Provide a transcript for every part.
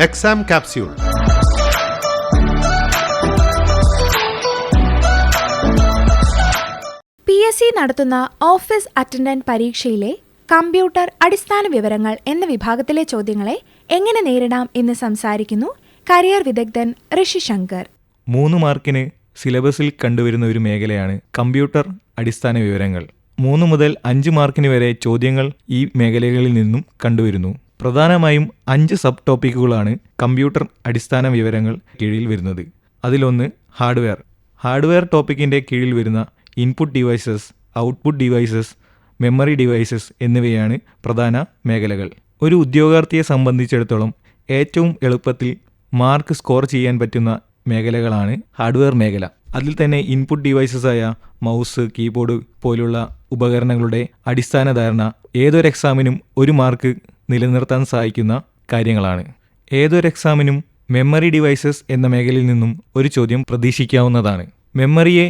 Exam capsule. PSC നടത്തുന്ന office attendant പരീക്ഷയിലെ computer അടിസ്ഥാന വിവരങ്ങൾ എന്ന വിഭാഗത്തിലെ ചോദ്യങ്ങളെ എങ്ങനെ നേരിടാം എന്ന് സംസാരിക്കുന്നു കരിയർ വിദഗ്ധൻ ഋഷി ശങ്കർ. 3 മാർക്കിന് സിലബസിൽ കണ്ടുവരുന്ന ഒരു മേഖലയാണ് കമ്പ്യൂട്ടർ അടിസ്ഥാന വിവരങ്ങൾ. 3 മുതൽ 5 മാർക്കിന് വരെ ചോദ്യങ്ങൾ ഈ മേഖലകളിൽ നിന്നും കണ്ടുവരുന്നു. പ്രധാനമായും 5 സബ് ടോപ്പിക്കുകളാണ് കമ്പ്യൂട്ടർ അടിസ്ഥാന വിവരങ്ങൾ കീഴിൽ വരുന്നത്. അതിലൊന്ന് ഹാർഡ്വെയർ ടോപ്പിക്കിൻ്റെ കീഴിൽ വരുന്ന input devices, output devices, memory devices എന്നിവയാണ് പ്രധാന മേഖലകൾ. ഒരു ഉദ്യോഗാർത്ഥിയെ സംബന്ധിച്ചിടത്തോളം ഏറ്റവും എളുപ്പത്തിൽ മാർക്ക് സ്കോർ ചെയ്യാൻ പറ്റുന്ന മേഖലകളാണ് ഹാർഡ്വെയർ മേഖല. അതിൽ തന്നെ ഇൻപുട്ട് ഡിവൈസസായ മൗസ്, കീബോർഡ് പോലുള്ള ഉപകരണങ്ങളുടെ അടിസ്ഥാന ധാരണ ഏതൊരു എക്സാമിനും 1 മാർക്ക് നിലനിർത്താൻ സഹായിക്കുന്ന കാര്യങ്ങളാണ്. ഏതൊരു എക്സാമിനും മെമ്മറി ഡിവൈസസ് എന്ന മേഖലയിൽ നിന്നും ഒരു ചോദ്യം പ്രതീക്ഷിക്കാവുന്നതാണ്. മെമ്മറിയെ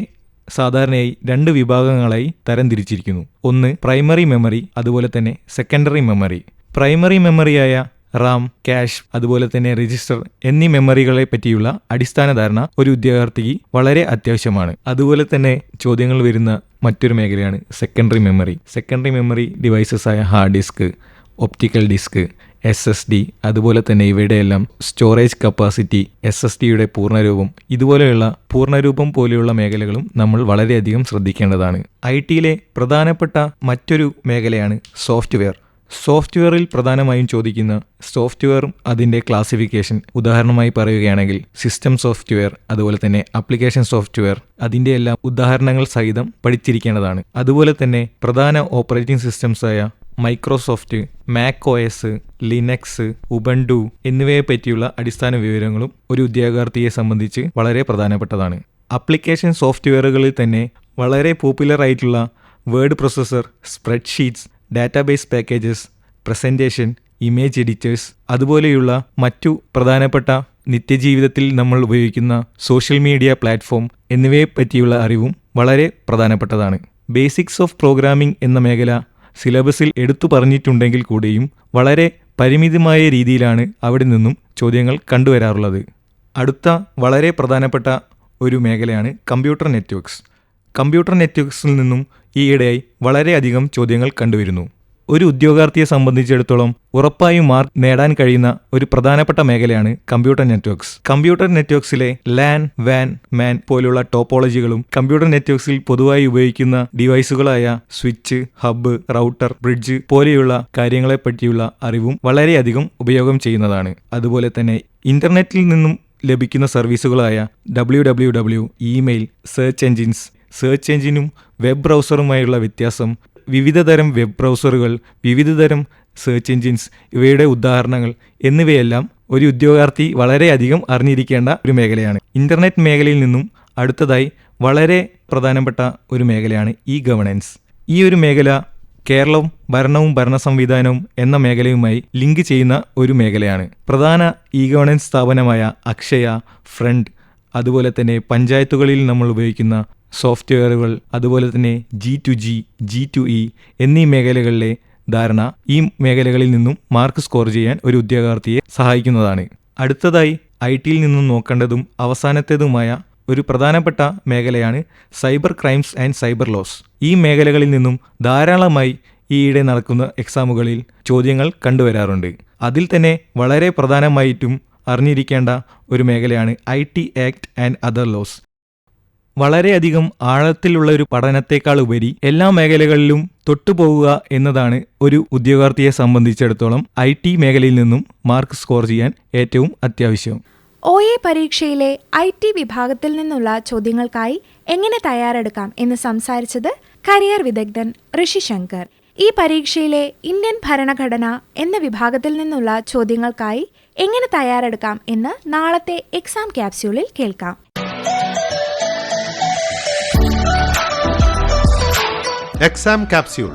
സാധാരണയായി 2 വിഭാഗങ്ങളായി തരംതിരിച്ചിരിക്കുന്നു. ഒന്ന് പ്രൈമറി മെമ്മറി, അതുപോലെ തന്നെ സെക്കൻഡറി മെമ്മറി. പ്രൈമറി മെമ്മറിയായ റാം, ക്യാഷ്, അതുപോലെ തന്നെ രജിസ്റ്റർ എന്നീ മെമ്മറികളെ പറ്റിയുള്ള അടിസ്ഥാന ധാരണ ഒരു ഉദ്യോഗാർത്ഥിക്ക് വളരെ അത്യാവശ്യമാണ്. അതുപോലെ തന്നെ ചോദ്യങ്ങൾ വരുന്ന മറ്റൊരു മേഖലയാണ് secondary memory. Secondary memory devices ആയ hard disk, optical disk, SSD, അതുപോലെ തന്നെ ഇവയുടെയെല്ലാം സ്റ്റോറേജ് കപ്പാസിറ്റി, SSDയുടെ പൂർണ്ണരൂപം, ഇതുപോലെയുള്ള പൂർണ്ണരൂപം പോലെയുള്ള മേഖലകളും നമ്മൾ വളരെയധികം ശ്രദ്ധിക്കേണ്ടതാണ്. IT-യിലെ പ്രധാനപ്പെട്ട മറ്റൊരു മേഖലയാണ് സോഫ്റ്റ്വെയർ. സോഫ്റ്റ്വെയറിൽ പ്രധാനമായും ചോദിക്കുന്ന സോഫ്റ്റ്വെയറും അതിൻ്റെ ക്ലാസിഫിക്കേഷൻ, ഉദാഹരണമായി പറയുകയാണെങ്കിൽ സിസ്റ്റം സോഫ്റ്റ്വെയർ, അതുപോലെ തന്നെ ആപ്ലിക്കേഷൻ സോഫ്റ്റ്വെയർ, അതിൻ്റെ എല്ലാം ഉദാഹരണങ്ങൾ സഹിതം പഠിച്ചിരിക്കേണ്ടതാണ്. അതുപോലെ തന്നെ പ്രധാന ഓപ്പറേറ്റിംഗ് സിസ്റ്റംസായ Microsoft, Mac OS, Linux, Ubuntu എന്നിവയെ പറ്റിയുള്ള അടിസ്ഥാന വിവരങ്ങളും ഒരു ഉദ്യോഗാർത്ഥിയെ സംബന്ധിച്ച് വളരെ പ്രധാനപ്പെട്ടതാണ്. ആപ്ലിക്കേഷൻ സോഫ്റ്റ്വെയറുകളിൽ തന്നെ വളരെ പോപ്പുലർ ആയിട്ടുള്ള word processor, spreadsheets, database packages, presentation, image editors, അതുപോലെയുള്ള മറ്റു പ്രധാനപ്പെട്ട നിത്യജീവിതത്തിൽ നമ്മൾ ഉപയോഗിക്കുന്ന സോഷ്യൽ മീഡിയ പ്ലാറ്റ്ഫോം എന്നിവയെ പറ്റിയുള്ള അറിവും വളരെ പ്രധാനപ്പെട്ടതാണ്. ബേസിക്സ് ഓഫ് പ്രോഗ്രാമിംഗ് എന്ന മേഖല സിലബസിൽ എടുത്തു പറഞ്ഞിട്ടുണ്ടെങ്കിൽ കൂടിയും വളരെ പരിമിതമായ രീതിയിലാണ് അവിടെ നിന്നും ചോദ്യങ്ങൾ കണ്ടുവരാറുള്ളത്. അടുത്ത വളരെ പ്രധാനപ്പെട്ട ഒരു മേഖലയാണ് കമ്പ്യൂട്ടർ നെറ്റ്വർക്ക്സ്. കമ്പ്യൂട്ടർ നെറ്റ്വർക്ക്സിൽ നിന്നും ഈയിടെയായി വളരെയധികം ചോദ്യങ്ങൾ കണ്ടുവരുന്നു. ഒരു ഉദ്യോഗാർത്ഥിയെ സംബന്ധിച്ചിടത്തോളം ഉറപ്പായും മാർക്ക് നേടാൻ കഴിയുന്ന ഒരു പ്രധാനപ്പെട്ട മേഖലയാണ് കമ്പ്യൂട്ടർ നെറ്റ്വർക്ക്സ്. കമ്പ്യൂട്ടർ നെറ്റ്വർക്ക്സിലെ LAN, WAN, MAN പോലുള്ള ടോപ്പോളജികളും കമ്പ്യൂട്ടർ നെറ്റ്വർക്ക്സിൽ പൊതുവായി ഉപയോഗിക്കുന്ന ഡിവൈസുകളായ സ്വിച്ച്, ഹബ്ബ്, റൗട്ടർ, ബ്രിഡ്ജ് പോലെയുള്ള കാര്യങ്ങളെ പറ്റിയുള്ള അറിവും വളരെയധികം ഉപയോഗം ചെയ്യുന്നതാണ്. അതുപോലെ തന്നെ ഇന്റർനെറ്റിൽ നിന്നും ലഭിക്കുന്ന സർവീസുകളായ www, ഇമെയിൽ, സെർച്ച് എഞ്ചിനും വെബ് ബ്രൗസറുമായുള്ള വ്യത്യാസം, വിവിധതരം വെബ് ബ്രൗസറുകൾ, വിവിധതരം സെർച്ച് എഞ്ചിൻസ്, ഇവയുടെ ഉദാഹരണങ്ങൾ എന്നിവയെല്ലാം ഒരു ഉദ്യോഗാർത്ഥി വളരെയധികം അറിഞ്ഞിരിക്കേണ്ട ഒരു മേഖലയാണ്. ഇന്റർനെറ്റ് മേഖലയിൽ നിന്നും അടുത്തതായി വളരെ പ്രധാനപ്പെട്ട ഒരു മേഖലയാണ് ഗവേണൻസ്. ഈ ഒരു മേഖല കേരളവും ഭരണവും ഭരണ സംവിധാനവും എന്ന മേഖലയുമായി ലിങ്ക് ചെയ്യുന്ന ഒരു മേഖലയാണ്. പ്രധാന ഗവേണൻസ് സ്ഥാപനമായ അക്ഷയ, ഫ്രണ്ട്, അതുപോലെ തന്നെ പഞ്ചായത്തുകളിൽ നമ്മൾ ഉപയോഗിക്കുന്ന സോഫ്റ്റ്വെയറുകൾ, അതുപോലെ തന്നെ G2G, G2E എന്നീ മേഖലകളിലെ ധാരണ ഈ മേഖലകളിൽ നിന്നും മാർക്ക് സ്കോർ ചെയ്യാൻ ഒരു ഉദ്യോഗാർത്ഥിയെ സഹായിക്കുന്നതാണ്. അടുത്തതായി IT-യിൽ നിന്നും നോക്കേണ്ടതും അവസാനത്തേതുമായ ഒരു പ്രധാനപ്പെട്ട മേഖലയാണ് cyber crimes and cyber laws. ഈ മേഖലകളിൽ നിന്നും ധാരാളമായി ഈയിടെ നടക്കുന്ന എക്സാമുകളിൽ ചോദ്യങ്ങൾ കണ്ടുവരാറുണ്ട്. അതിൽ തന്നെ വളരെ പ്രധാനമായിട്ടും അറിഞ്ഞിരിക്കേണ്ട ഒരു മേഖലയാണ് IT act and other laws. വളരെയധികം ആഴത്തിലുള്ള ഒരു പഠനത്തെക്കാൾ ഉപരി എല്ലാ മേഖലകളിലും തൊട്ടുപോകുക എന്നതാണ് ഒരു ഉദ്യോഗാർത്ഥിയെ സംബന്ധിച്ചിടത്തോളം IT മേഖലയിൽ നിന്നും മാർക്ക് സ്കോർ ചെയ്യാൻ ഏറ്റവും അത്യാവശ്യം. OA പരീക്ഷയിലെ IT വിഭാഗത്തിൽ നിന്നുള്ള ചോദ്യങ്ങൾക്കായി എങ്ങനെ തയ്യാറെടുക്കാം എന്ന് സംസാരിച്ചത് കരിയർ വിദഗ്ധൻ ഋഷി ശങ്കർ. ഈ പരീക്ഷയിലെ ഇന്ത്യൻ ഭരണഘടന എന്ന വിഭാഗത്തിൽ നിന്നുള്ള ചോദ്യങ്ങൾക്കായി എങ്ങനെ തയ്യാറെടുക്കാം എന്ന് നാളത്തെ എക്സാം ക്യാപ്സ്യൂളിൽ കേൾക്കാം. Exam capsule.